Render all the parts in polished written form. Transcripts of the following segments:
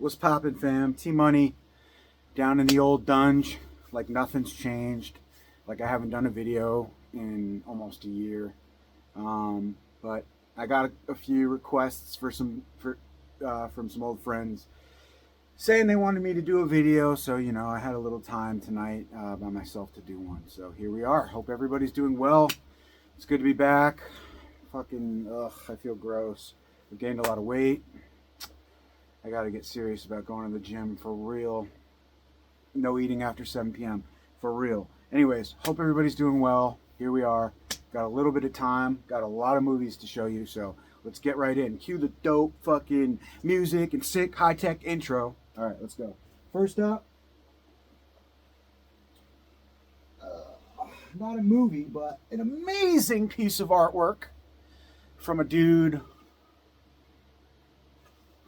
What's poppin', fam? T-Money down in the old dunge, like nothing's changed. Like I haven't done a video in almost a year. But I got a few requests from some old friends saying they wanted me to do a video. So I had a little time tonight by myself to do one. So here we are. Hope everybody's doing well. It's good to be back. Fucking ugh, I feel gross. I gained a lot of weight. I got to get serious about going to the gym for real. No eating after 7 p.m. for real. Anyways, hope everybody's doing well. Here we are. Got a little bit of time. Got a lot of movies to show you. So let's get right in. Cue the dope fucking music and sick high-tech intro. All right, let's go. First up, not a movie, but an amazing piece of artwork from a dude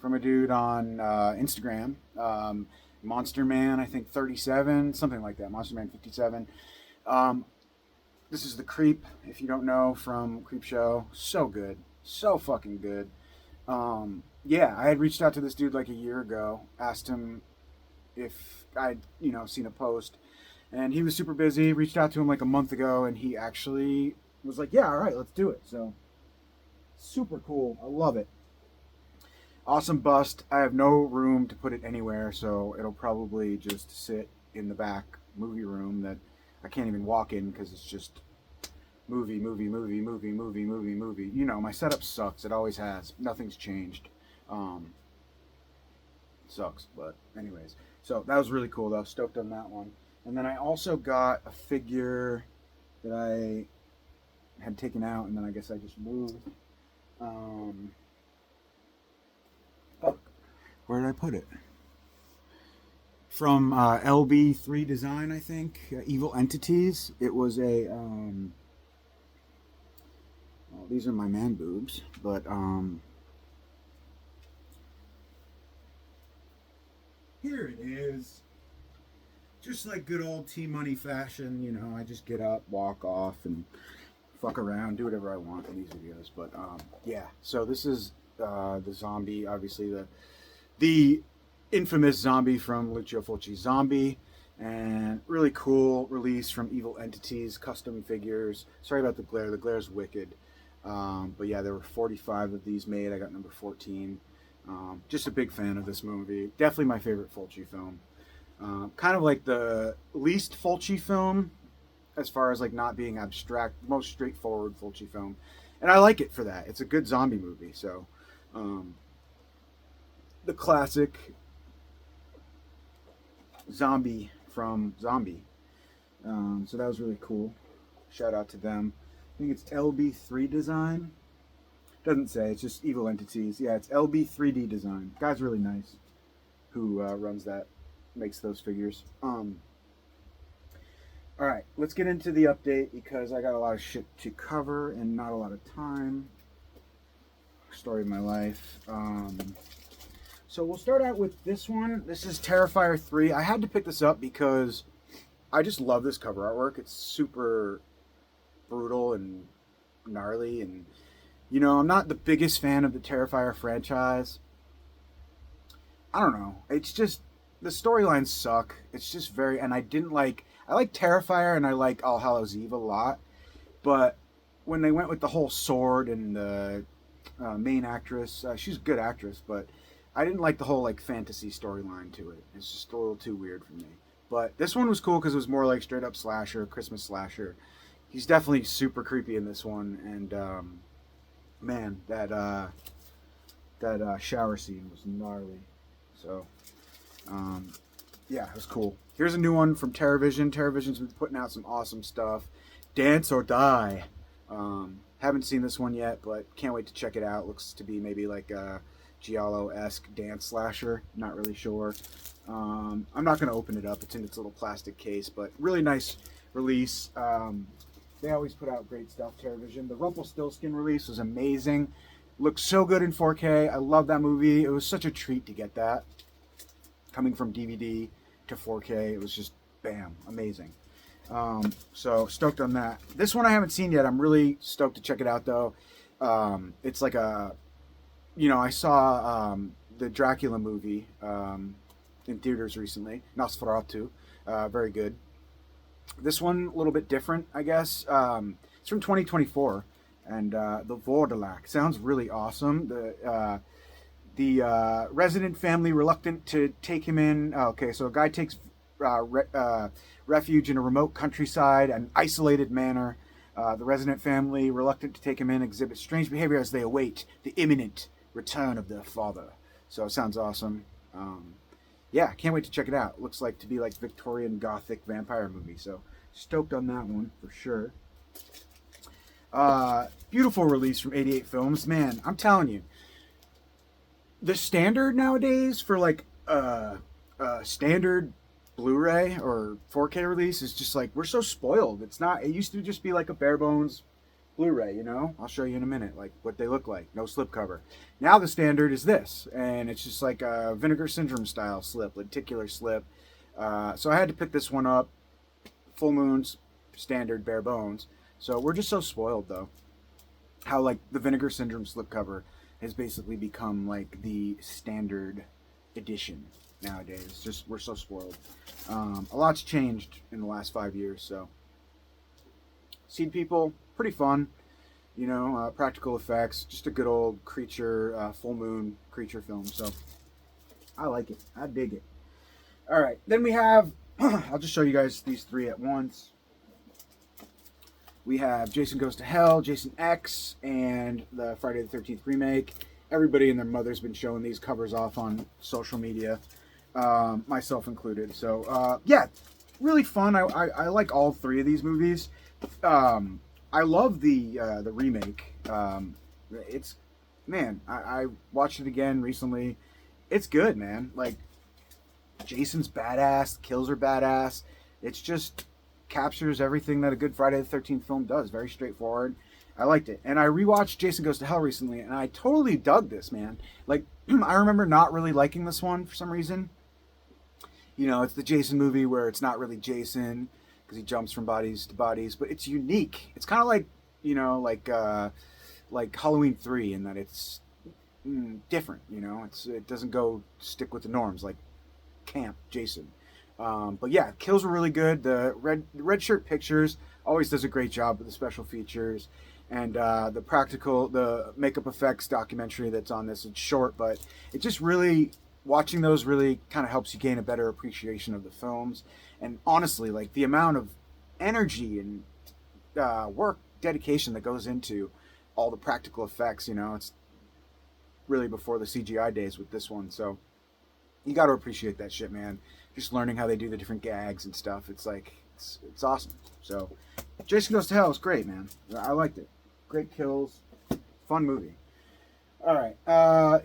on Instagram, Monster Man, I think 37, something like that, Monster Man 57. This is the Creep, if you don't know, from Creep Show. So good, so fucking good. Yeah, I had reached out to this dude like a year ago, asked him if I'd seen a post, and he was super busy. Reached out to him like a month ago, and he actually was like, yeah, all right, let's do it. So super cool. I love it. Awesome bust. I have no room to put it anywhere, so it'll probably just sit in the back movie room that I can't even walk in because it's just movie. My setup sucks. It always has. Nothing's changed. Sucks, but anyways. So that was really cool though. Stoked on that one. And then I also got a figure that I had taken out, and then I guess I just moved. Where did I put it? From LB3 Design, I think. Evil Entities. It was a... well, these are my man boobs, but... here it is. Just like good old T-Money fashion, I just get up, walk off, and fuck around, do whatever I want in these videos. But, yeah. So this is the zombie, obviously the infamous zombie from Luchia Fulci Zombie, and really cool release from Evil Entities, custom figures. Sorry about the glare. The glare's wicked. But yeah, there were 45 of these made. I got number 14. Just a big fan of this movie. Definitely my favorite Fulci film. Kind of like the least Fulci film as far as like not being abstract, most straightforward Fulci film. And I like it for that. It's a good zombie movie. So, the classic zombie from Zombie. So that was really cool. Shout out to them. I think it's LB3 Design. Doesn't say, it's just Evil Entities. Yeah, it's LB3D Design. Guy's really nice who runs that, makes those figures. Alright, let's get into the update because I got a lot of shit to cover and not a lot of time. Story of my life. So we'll start out with this one. This is Terrifier 3. I had to pick this up because I just love this cover artwork. It's super brutal and gnarly, and I'm not the biggest fan of the Terrifier franchise. I don't know. It's just the storylines suck. It's just very, and I like Terrifier and I like All Hallows Eve a lot, but when they went with the whole sword and the main actress, she's a good actress, but I didn't like the whole like fantasy storyline to it. It's just a little too weird for me. But this one was cool because it was more like straight up slasher, Christmas slasher. He's definitely super creepy in this one, and man, that shower scene was gnarly. So, yeah, it was cool. Here's a new one from Terrorvision. Terrorvision's been putting out some awesome stuff. Dance or Die. Haven't seen this one yet, but can't wait to check it out. Looks to be maybe like a Giallo-esque dance slasher. Not really sure. I'm not going to open it up. It's in its little plastic case, but really nice release. They always put out great stuff, Terrorvision. The Rumpelstiltskin release was amazing. Looked so good in 4K. I love that movie. It was such a treat to get that. Coming from DVD to 4K, it was just, bam, amazing. So, stoked on that. This one I haven't seen yet. I'm really stoked to check it out, though. It's like a... I saw the Dracula movie in theaters recently, Nosferatu. Very good. This one a little bit different, I guess. It's from 2024, and the Vordelak sounds really awesome. The resident family reluctant to take him in. Okay, so a guy takes refuge in a remote countryside, an isolated manor. The resident family reluctant to take him in exhibits strange behavior as they await the imminent return of their father. So it sounds awesome. Yeah, can't wait to check it out. Looks like to be like Victorian Gothic vampire movie. So stoked on that one for sure. Beautiful release from 88 Films. Man, I'm telling you, the standard nowadays for like standard Blu-ray or 4K release is just like, we're so spoiled. It's not. It used to just be like a bare bones Blu-ray, you know. I'll show you in a minute, like what they look like. No slipcover. Now the standard is this, and it's just like a Vinegar Syndrome style slip, lenticular slip. So I had to pick this one up. Full Moon's standard bare bones. So we're just so spoiled though. How like the Vinegar Syndrome slipcover has basically become like the standard edition nowadays. Just we're so spoiled. A lot's changed in the last 5 years. So Seed People, pretty fun. You know, practical effects, just a good old creature, full moon creature film. So I like it. I dig it. All right, then we have. I'll just show you guys these three at once. We have Jason Goes to Hell, Jason X, and the Friday the 13th remake. Everybody and their mother's been showing these covers off on social media, myself included. So, yeah, really fun. I like all three of these movies. I love the remake. It's, man, I watched it again recently. It's good, man. Like, Jason's badass, kills are badass. It's just captures everything that a good Friday the 13th film does. Very straightforward. I liked it. And I rewatched Jason Goes to Hell recently, and I totally dug this, man. Like, I remember not really liking this one for some reason. You know, it's the Jason movie where it's not really Jason because he jumps from bodies to bodies, but it's unique. It's kind of like, you know, like Halloween 3 in that it's different, you know. It doesn't go stick with the norms like camp Jason. But yeah, kills were really good. The Red Shirt Pictures always does a great job with the special features, and the makeup effects documentary that's on this. It's short, but it just really, watching those really kind of helps you gain a better appreciation of the films. And honestly, like the amount of energy and work, dedication that goes into all the practical effects, you know, it's really before the CGI days with this one. So you got to appreciate that shit, man. Just learning how they do the different gags and stuff. It's like, it's awesome. So Jason Goes to Hell is great, man. I liked it. Great kills. Fun movie. All right.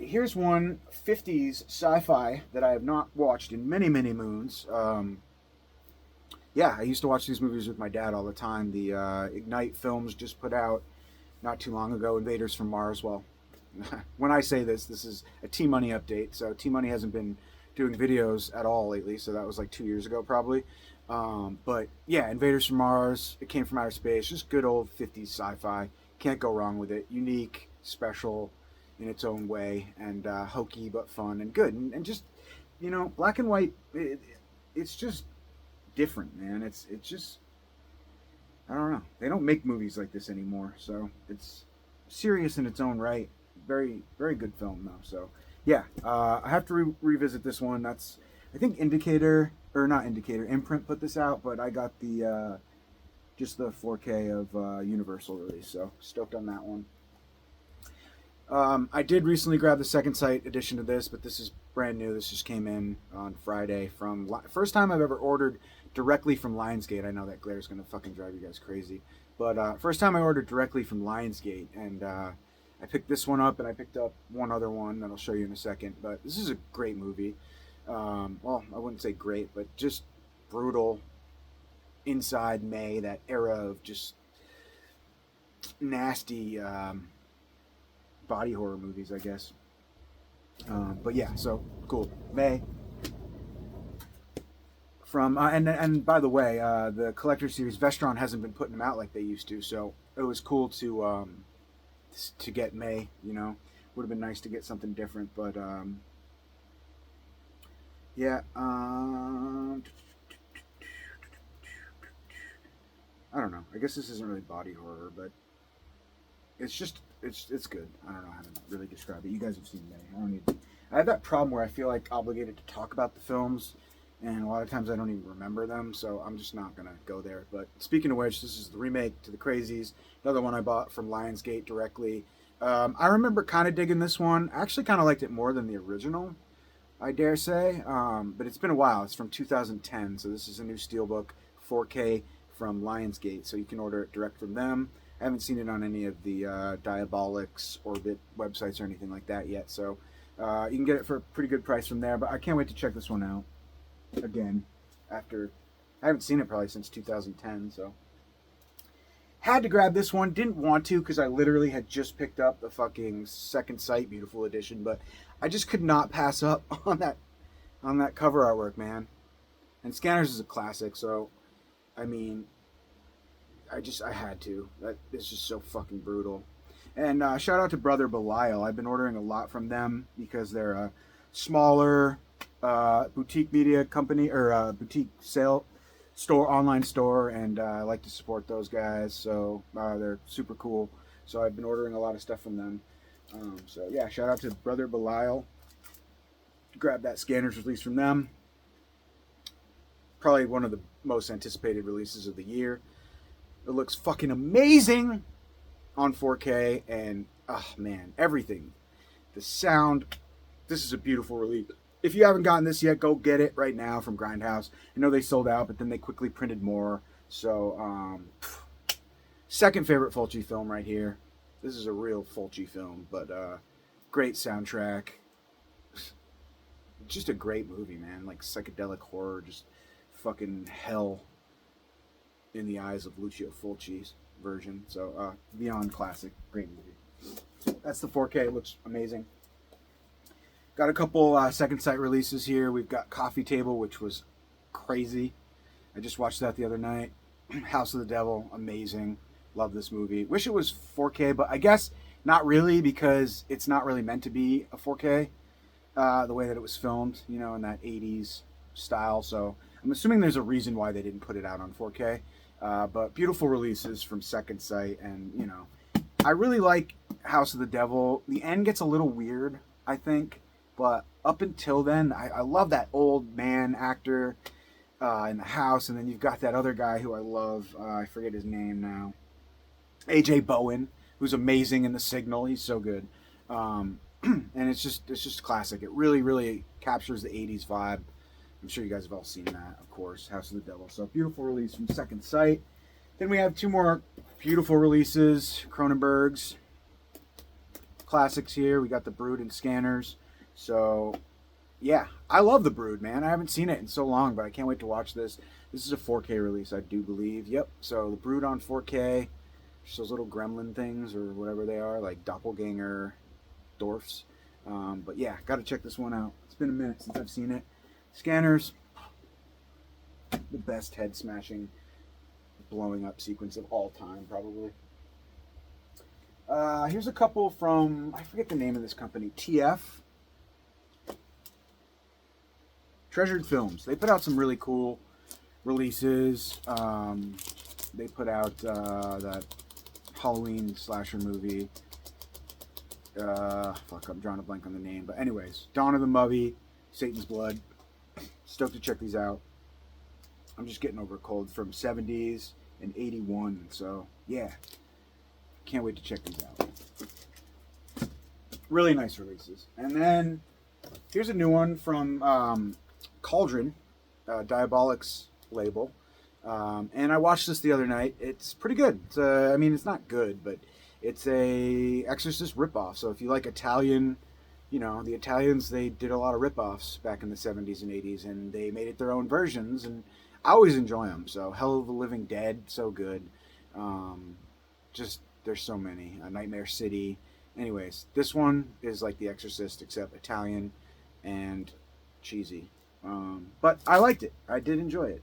Here's one 50s sci-fi that I have not watched in many, many moons. Yeah, I used to watch these movies with my dad all the time. The Ignite Films just put out not too long ago, Invaders from Mars. Well, when I say this is a T-Money update. So T-Money hasn't been doing videos at all lately, so that was like 2 years ago probably. But yeah, Invaders from Mars, It Came from Outer Space, just good old 50s sci-fi. Can't go wrong with it. Unique, special in its own way, and hokey but fun and good. And just, you know, black and white, it's just different, man. It's just, I don't know. They don't make movies like this anymore, so it's serious in its own right. Very, very good film though. So yeah, I have to revisit this one. That's, I think Imprint put this out, but I got the just the 4K of Universal release, so stoked on that one. I did recently grab the Second Sight edition of this, but this is brand new. This just came in on Friday from, first time I've ever ordered directly from Lionsgate. I know that glare is going to fucking drive you guys crazy, but first time I ordered directly from Lionsgate, and I picked this one up, and I picked up one other one that I'll show you in a second. But this is a great movie. Well, I wouldn't say great, but just brutal. Inside May, that era of just nasty body horror movies, I guess. But yeah, so cool. May. From and by the way, the collector series Vestron hasn't been putting them out like they used to, so it was cool to get May. You know, would have been nice to get something different, but Yeah. I don't know. I guess this isn't really body horror, but it's just it's good. I don't know how to really describe it. You guys have seen many. I don't need. I have that problem where I feel like obligated to talk about the films, and a lot of times I don't even remember them, so I'm just not gonna go there. But speaking of which, this is the remake to the Crazies, another one I bought from Lionsgate directly. I remember kind of digging this one. I actually kind of liked it more than the original, I dare say. But it's been a while. It's from 2010, so this is a new steelbook, 4K from Lionsgate, so you can order it direct from them. I haven't seen it on any of the Diabolics, Orbit websites or anything like that yet, so you can get it for a pretty good price from there. But I can't wait to check this one out again. After I haven't seen it probably since 2010, so had to grab this one. Didn't want to because I literally had just picked up the fucking Second Sight Beautiful Edition, but I just could not pass up on that cover artwork, man. And Scanners is a classic, so I mean, I had to. That is just so fucking brutal. And shout out to Brother Belial. I've been ordering a lot from them because they're a smaller boutique media company or boutique sale store, online store, and I like to support those guys. So they're super cool. So I've been ordering a lot of stuff from them. So yeah, shout out to Brother Belial. Grab that Scanners release from them. Probably one of the most anticipated releases of the year. It looks fucking amazing on 4K, and oh man, everything. The sound. This is a beautiful release. If you haven't gotten this yet, go get it right now from Grindhouse. I know they sold out, but then they quickly printed more. So, second favorite Fulci film right here. This is a real Fulci film, but great soundtrack. Just a great movie, man. Like psychedelic horror, just fucking hell in the eyes of Lucio Fulci's version. So, beyond classic, great movie. That's the 4K. It looks amazing. Got a couple Second Sight releases here. We've got Coffee Table, which was crazy. I just watched that the other night. House of the Devil, amazing. Love this movie. Wish it was 4K, but I guess not really because it's not really meant to be a 4K. The way that it was filmed, you know, in that 80s style. So I'm assuming there's a reason why they didn't put it out on 4K. But beautiful releases from Second Sight. And, you know, I really like House of the Devil. The end gets a little weird, I think. But up until then, I love that old man actor in the house. And then you've got that other guy who I love. I forget his name now. A.J. Bowen, who's amazing in The Signal. He's so good. And it's just classic. It really, really captures the 80s vibe. I'm sure you guys have all seen that, of course. House of the Devil. So beautiful release from Second Sight. Then we have two more beautiful releases. Croninberg's Classics here. We got The Brood and Scanners. So, yeah, I love The Brood, man. I haven't seen it in so long, but I can't wait to watch this. This is a 4K release, I do believe. Yep, so The Brood on 4K. Just those little gremlin things or whatever they are, like doppelganger dwarfs. But yeah, got to check this one out. It's been a minute since I've seen it. Scanners, the best head smashing, blowing up sequence of all time, probably. Here's a couple from, I forget the name of this company, TF. Treasured Films. They put out some really cool releases. They put out that Halloween slasher movie. Fuck, I'm drawing a blank on the name. But anyways, Dawn of the Mummy, Satan's Blood. Stoked to check these out. I'm just getting over a cold from 70s and 81. So, yeah. Can't wait to check these out. Really nice releases. And then, here's a new one from Cauldron, Diabolics label. And I watched this the other night. It's pretty good. It's I mean, it's not good, but it's a Exorcist ripoff. So if you like Italian, you know, the Italians, they did a lot of ripoffs back in the 70s and 80s, and they made it their own versions, and I always enjoy them. So Hell of the Living Dead, so good. Just, there's so many. Nightmare City. Anyways, this one is like The Exorcist, except Italian and cheesy. But I liked it. I did enjoy it.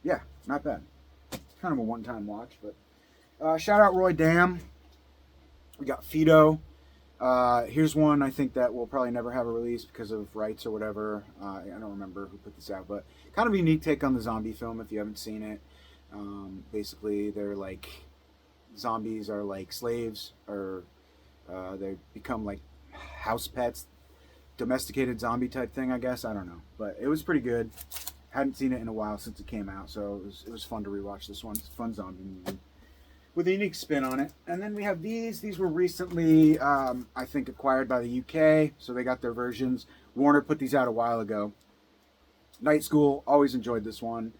Yeah, not bad. Kind of a one-time watch, but shout out Roy Dam. We got Fido. Here's one I think that will probably never have a release because of rights or whatever. I don't remember who put this out, but kind of a unique take on the zombie film if you haven't seen it. Basically, they're like zombies are like slaves, or they become like house pets, domesticated zombie type thing, I guess. I don't know, but it was pretty good. Hadn't seen it in a while since it came out, so it was fun to rewatch this one. It's a fun zombie movie with a unique spin on it. And then we have these. These were recently, I think, acquired by the UK, so they got their versions. Warner put these out a while ago. Night School, always enjoyed this one.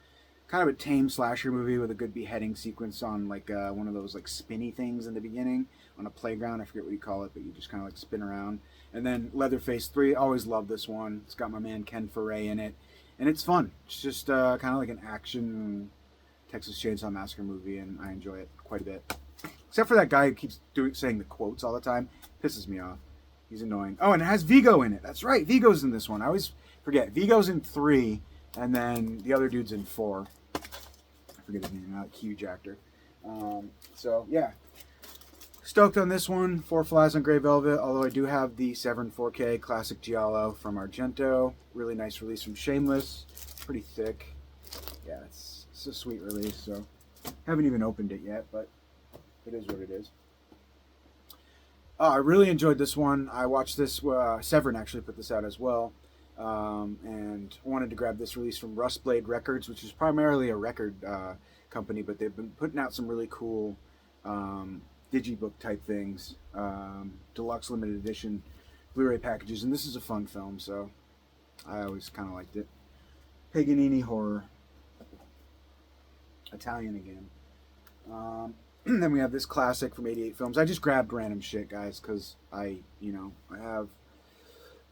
Kind of a tame slasher movie with a good beheading sequence on like one of those like spinny things in the beginning on a playground. I forget what you call it, but you just kind of like spin around. And then Leatherface 3, always loved this one. It's got my man Ken Foray in it. And it's fun. It's just kind of like an action Texas Chainsaw Massacre movie, and I enjoy it quite a bit. Except for that guy who keeps saying the quotes all the time. Pisses me off. He's annoying. Oh, and it has Vigo in it. That's right. Vigo's in this one. I always forget. Vigo's in 3, and then the other dude's in 4. I forget his name. Not a huge actor. So, yeah. Stoked on this one. 4 Flies on Grey Velvet, although I do have the Severin 4K Classic Giallo from Argento. Really nice release from Shameless. Pretty thick. Yeah, it's a sweet release, so haven't even opened it yet, but it is what it is. I really enjoyed this one. I watched this, Severin actually put this out as well, and wanted to grab this release from Rustblade Records, which is primarily a record company, but they've been putting out some really cool digibook type things, deluxe limited edition Blu-ray packages, and this is a fun film, so I always kind of liked it. Paganini horror. Italian again. Then we have this classic from 88 Films. I just grabbed random shit, guys, because I have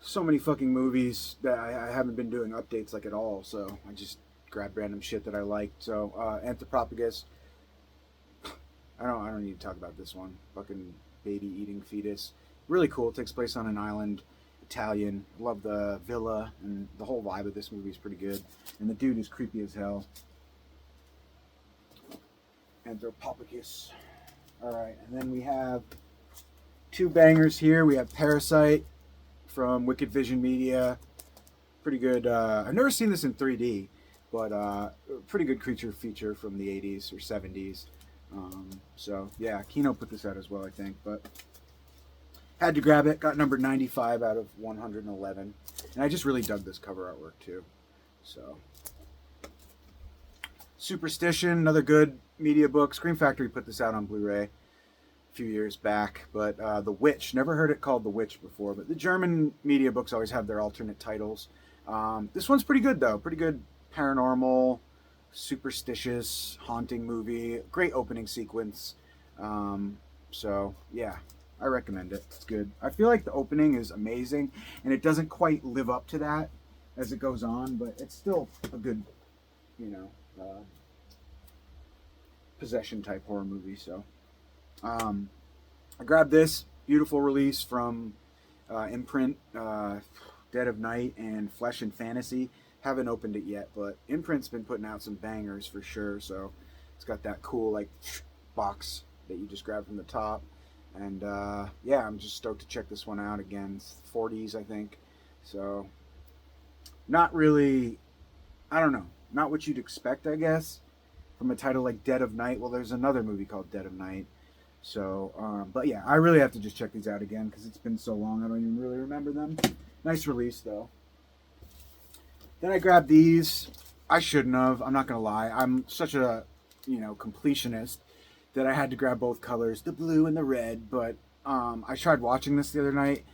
so many fucking movies that I haven't been doing updates like at all, so I just grabbed random shit that I liked. So, Anthropophagicus. I don't need to talk about this one. Fucking baby eating fetus. Really cool. It takes place on an island. Italian. Love the villa, and the whole vibe of this movie is pretty good. And the dude is creepy as hell. Anthropophagicus. Alright, and then we have 2 bangers here. We have Parasite from Wicked Vision Media. Pretty good. I've never seen this in 3D, but pretty good creature feature from the 80s or 70s. So, yeah, Kino put this out as well, I think. But had to grab it. Got number 95 out of 111. And I just really dug this cover artwork, too. So, Superstition, another good media book. Scream Factory put this out on Blu-ray a few years back, but The Witch, never heard it called The Witch before, but the German media books always have their alternate titles. This one's pretty good, though. Pretty good paranormal, superstitious, haunting movie. Great opening sequence. So, yeah, I recommend it. It's good. I feel like the opening is amazing, and it doesn't quite live up to that as it goes on, but it's still a good, possession type horror movie. So I grabbed this beautiful release from Imprint, Dead of Night and Flesh and Fantasy. Haven't opened it yet, but Imprint's been putting out some bangers for sure. So it's got that cool like box that you just grab from the top, and yeah, I'm just stoked to check this one out again. It's 40s, I think. So not really, I don't know, not what you'd expect, I guess, from a title like Dead of Night. Well, there's another movie called Dead of Night. So, but yeah, I really have to just check these out again because it's been so long I don't even really remember them. Nice release, though. Then I grabbed these. I shouldn't have. I'm not going to lie. I'm such a, completionist that I had to grab both colors, the blue and the red. But I tried watching this the other night.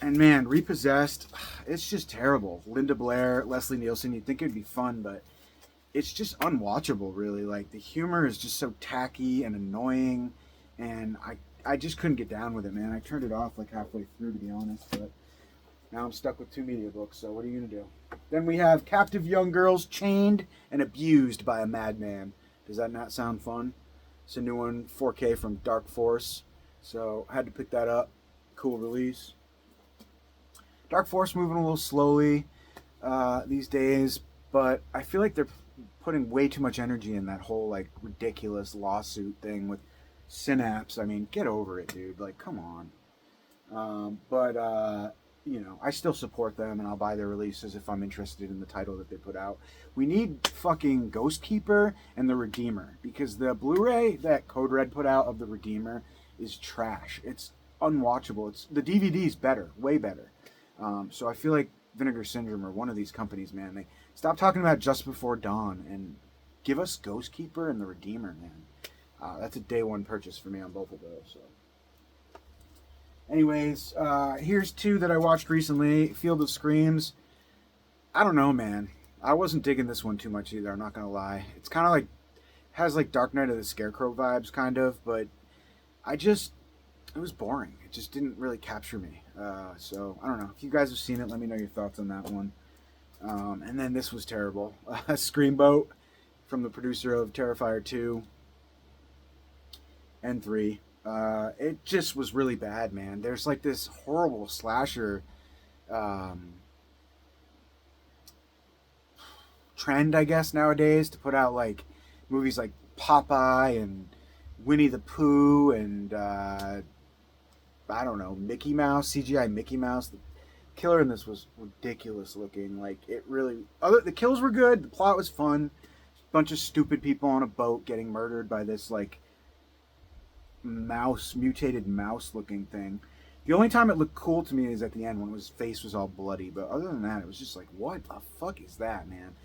And man, Repossessed, it's just terrible. Linda Blair, Leslie Nielsen, you'd think it'd be fun, but it's just unwatchable, really. Like, the humor is just so tacky and annoying, and I just couldn't get down with it, man. I turned it off like halfway through, to be honest, but now I'm stuck with 2 media books, so what are you going to do? Then we have Captive Young Girls Chained and Abused by a Madman. Does that not sound fun? It's a new one, 4K from Dark Force, so I had to pick that up. Cool release. Dark Force moving a little slowly these days, but I feel like they're putting way too much energy in that whole like ridiculous lawsuit thing with Synapse. I mean, get over it, dude. Like, come on. But you know, I still support them and I'll buy their releases if I'm interested in the title that they put out. We need fucking Ghost Keeper and the Redeemer, because the Blu-ray that Code Red put out of the Redeemer is trash. It's unwatchable. It's the DVD's better, way better. So I feel like Vinegar Syndrome or one of these companies, man, they stop talking about Just Before Dawn and give us Ghost Keeper and the Redeemer, man. That's a day one purchase for me on both of those. So. Anyways, here's two that I watched recently. Field of Screams. I don't know, man. I wasn't digging this one too much either, I'm not going to lie. It's kind of like, has like Dark Knight of the Scarecrow vibes, kind of, but it was boring. It just didn't really capture me. So, I don't know. If you guys have seen it, let me know your thoughts on that one. And then this was terrible. Screamboat, from the producer of Terrifier 2 and 3. It just was really bad, man. There's like this horrible slasher trend, I guess, nowadays to put out like movies like Popeye and Winnie the Pooh and I don't know, Mickey Mouse, CGI Mickey Mouse. The killer in this was ridiculous looking. Like it really, the kills were good. The plot was fun. Bunch of stupid people on a boat getting murdered by this like mutated mouse looking thing. The only time it looked cool to me is at the end when his face was all bloody, but other than that it was just like, what the fuck is that, man?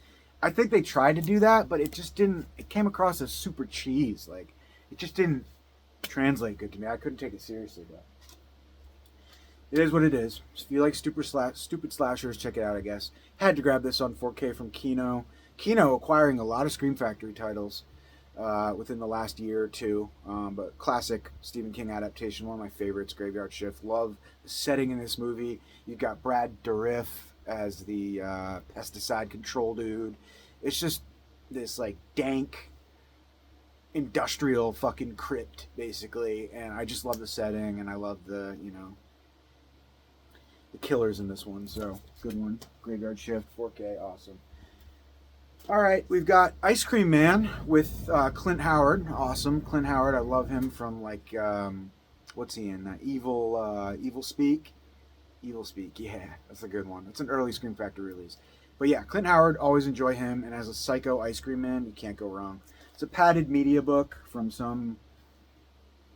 I think they tried to do that, but it just didn't, it came across as super cheese. Like it just didn't translate good to me. I couldn't take it seriously, but it is what it is. If you like stupid slashers, check it out, I guess. Had to grab this on 4K from Kino. Kino acquiring a lot of Scream Factory titles within the last year or two. But classic Stephen King adaptation, one of my favorites, Graveyard Shift. Love the setting in this movie. You've got Brad Dourif as the pesticide control dude. It's just this like dank industrial fucking crypt, basically. And I just love the setting, and I love the, you know, the killers in this one. So good one. Graveyard Shift, 4K, awesome. All right, we've got Ice Cream Man with Clint Howard. Awesome, Clint Howard. I love him from like what's he in? Evil Speak. Evil Speak. Yeah, that's a good one. It's an early Scream Factory release. But yeah, Clint Howard. Always enjoy him. And as a psycho Ice Cream Man, you can't go wrong. It's a padded media book from some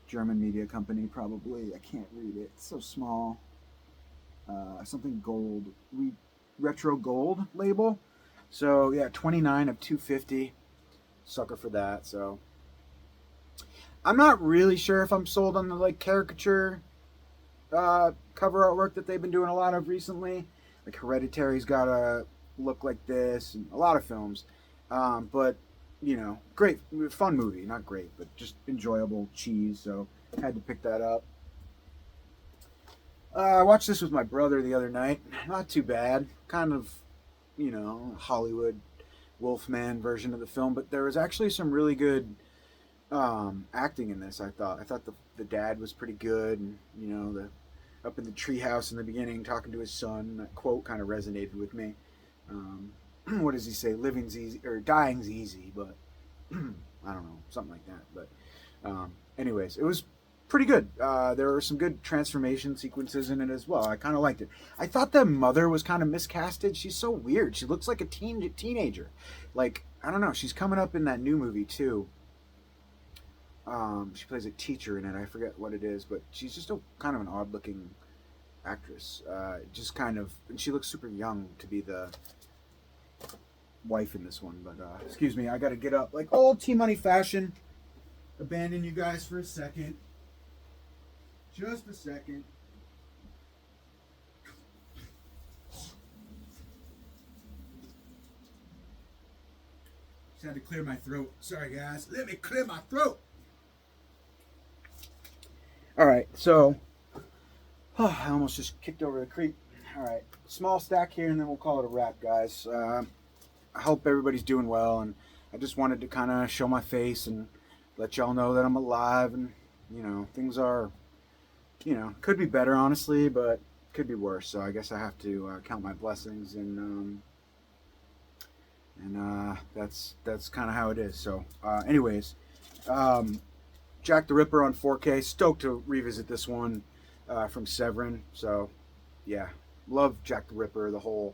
German media company, probably. I can't read it. It's so small. Something gold, retro gold label. So yeah, 29 of 250. Sucker for that. So I'm not really sure if I'm sold on the like caricature cover artwork that they've been doing a lot of recently. Like Hereditary's got a look like this, and a lot of films. But you know, great, fun movie. Not great, but just enjoyable cheese. So had to pick that up. I watched this with my brother the other night. Not too bad. Kind of, you know, Hollywood Wolfman version of the film, but there was actually some really good acting in this. I thought the dad was pretty good, and you know, the up in the treehouse in the beginning talking to his son. That quote kind of resonated with me. What does he say? Living's easy or dying's easy, but I don't know, something like that. But anyways, it was pretty good. There were some good transformation sequences in it as well. I kind of liked it. I thought the mother was kind of miscasted. She's so weird. She looks like a teenager. Like, I don't know. She's coming up in that new movie too. She plays a teacher in it. I forget what it is, but she's just a kind of an odd looking actress. Just kind of, and she looks super young to be the wife in this one. But excuse me, I got to get up like old T-Money fashion. Abandon you guys for a second. Just a second. Just had to clear my throat. Sorry, guys. Let me clear my throat. All right, so I almost just kicked over the creek. All right, small stack here, and then we'll call it a wrap, guys. I hope everybody's doing well, and I just wanted to kind of show my face and let y'all know that I'm alive, and you know, things are, you know, could be better, honestly, but could be worse. So I guess I have to count my blessings, and that's kind of how it is. So, anyways, Jack the Ripper on 4K. Stoked to revisit this one. from Severin. So, yeah, love Jack the Ripper, the whole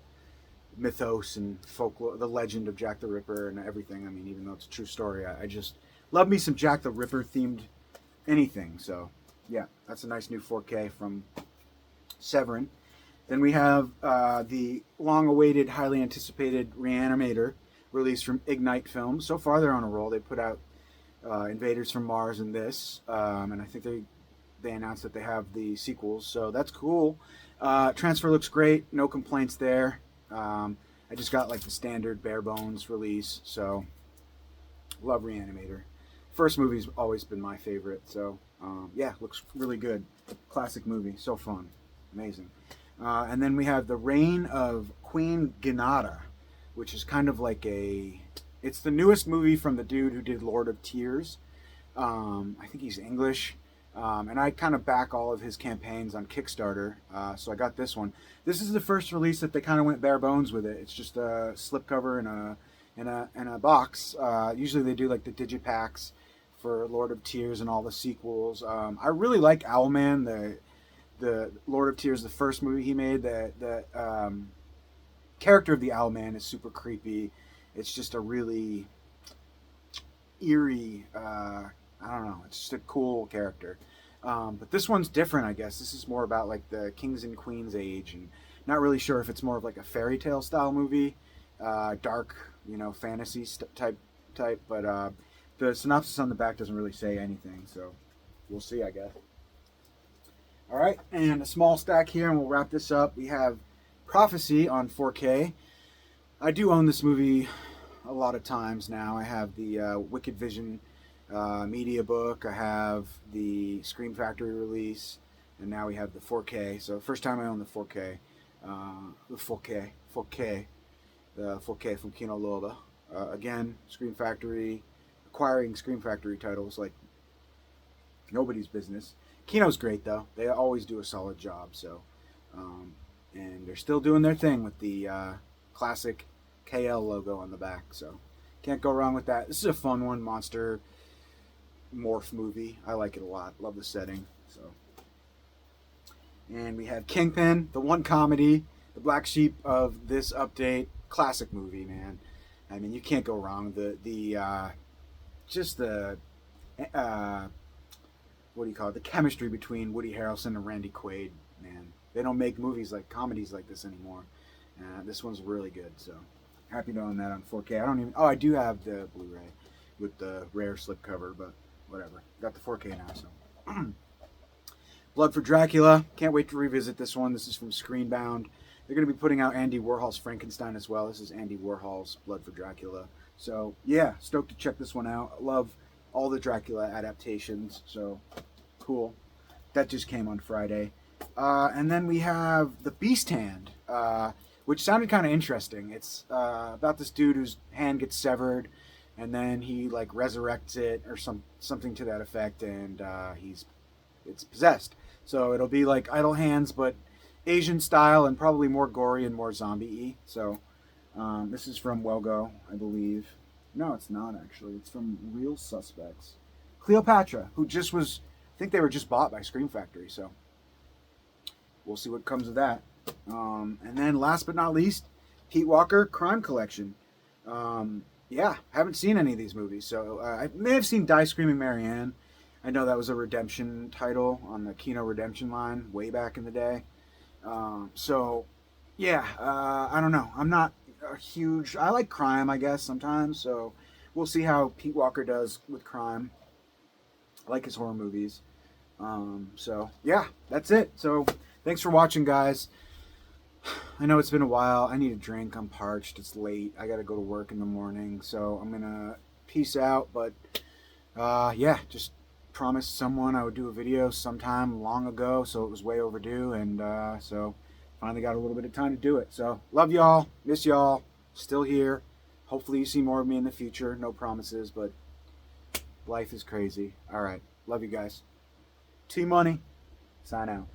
mythos and folklore, the legend of Jack the Ripper and everything. I mean, even though it's a true story, I just love me some Jack the Ripper themed anything. So, yeah, that's a nice new 4K from Severin. Then we have the long-awaited, highly anticipated Reanimator release from Ignite Films. So far, they're on a roll. They put out Invaders from Mars and this, and I think they announced that they have the sequels, so that's cool. Transfer looks great, no complaints there. I just got like the standard bare bones release, so love Reanimator. First movie's always been my favorite, so yeah, looks really good. Classic movie, so fun, amazing. And then we have The Reign of Queen Gina, which is kind of like it's the newest movie from the dude who did Lord of Tears. I think he's English. And I kind of back all of his campaigns on Kickstarter, so I got this one. This is the first release that they kind of went bare bones with it. It's just a slipcover and a box. Usually they do like the digipacks for Lord of Tears and all the sequels. I really like Owlman, the Lord of Tears, the first movie he made. The character of the Owlman is super creepy. It's just a really eerie. I don't know. It's just a cool character. But this one's different, I guess. This is more about like the kings and queens age, and not really sure if it's more of like a fairy tale style movie, dark, fantasy type. But the synopsis on the back doesn't really say anything, so we'll see, I guess. All right, and a small stack here, and we'll wrap this up. We have Prophecy on 4K. I do own this movie a lot of times now. I have the Wicked Vision media book. I have the Scream Factory release, and now we have the 4K. So first time I own the 4K, the 4K from Kino Lorber. Again, Scream Factory, acquiring Scream Factory titles like nobody's business. Kino's great though; they always do a solid job. So, and they're still doing their thing with the classic KL logo on the back. So, can't go wrong with that. This is a fun one, monster morph movie. I like it a lot. Love the setting. So, and we have Kingpin, the one comedy, the black sheep of this update. Classic movie, man. I mean, you can't go wrong. What do you call it? The chemistry between Woody Harrelson and Randy Quaid, man. They don't make movies like comedies like this anymore. This one's really good. So happy to own that on 4K. I do have the Blu-ray with the rare slipcover, but whatever. Got the 4K now, so. Blood for Dracula. Can't wait to revisit this one. This is from Screenbound. They're going to be putting out Andy Warhol's Frankenstein as well. This is Andy Warhol's Blood for Dracula. So, yeah, stoked to check this one out. I love all the Dracula adaptations, so cool. That just came on Friday. And then we have The Beast Hand, which sounded kind of interesting. It's about this dude whose hand gets severed, and then he like resurrects it or something to that effect, and it's possessed. So it'll be like Idle Hands, but Asian style and probably more gory and more zombie-y. So this is from Welgo, I believe. No, it's not actually. It's from Real Suspects. Cleopatra, who just was, I think they were just bought by Scream Factory. So we'll see what comes of that. And then last but not least, Pete Walker, Crime Collection. Yeah, haven't seen any of these movies. So I may have seen Die Screaming Marianne. I know that was a redemption title on the Kino Redemption line way back in the day. So, yeah, I don't know. I'm not a huge... I like crime, I guess, sometimes. So we'll see how Pete Walker does with crime. I like his horror movies. So, yeah, that's it. So thanks for watching, guys. I know it's been a while. I need a drink. I'm parched. It's late. I got to go to work in the morning. So I'm going to peace out. But, yeah, just promised someone I would do a video sometime long ago. So it was way overdue. And so finally got a little bit of time to do it. So love y'all. Miss y'all. Still here. Hopefully you see more of me in the future. No promises, but life is crazy. All right. Love you guys. T-Money. Sign out.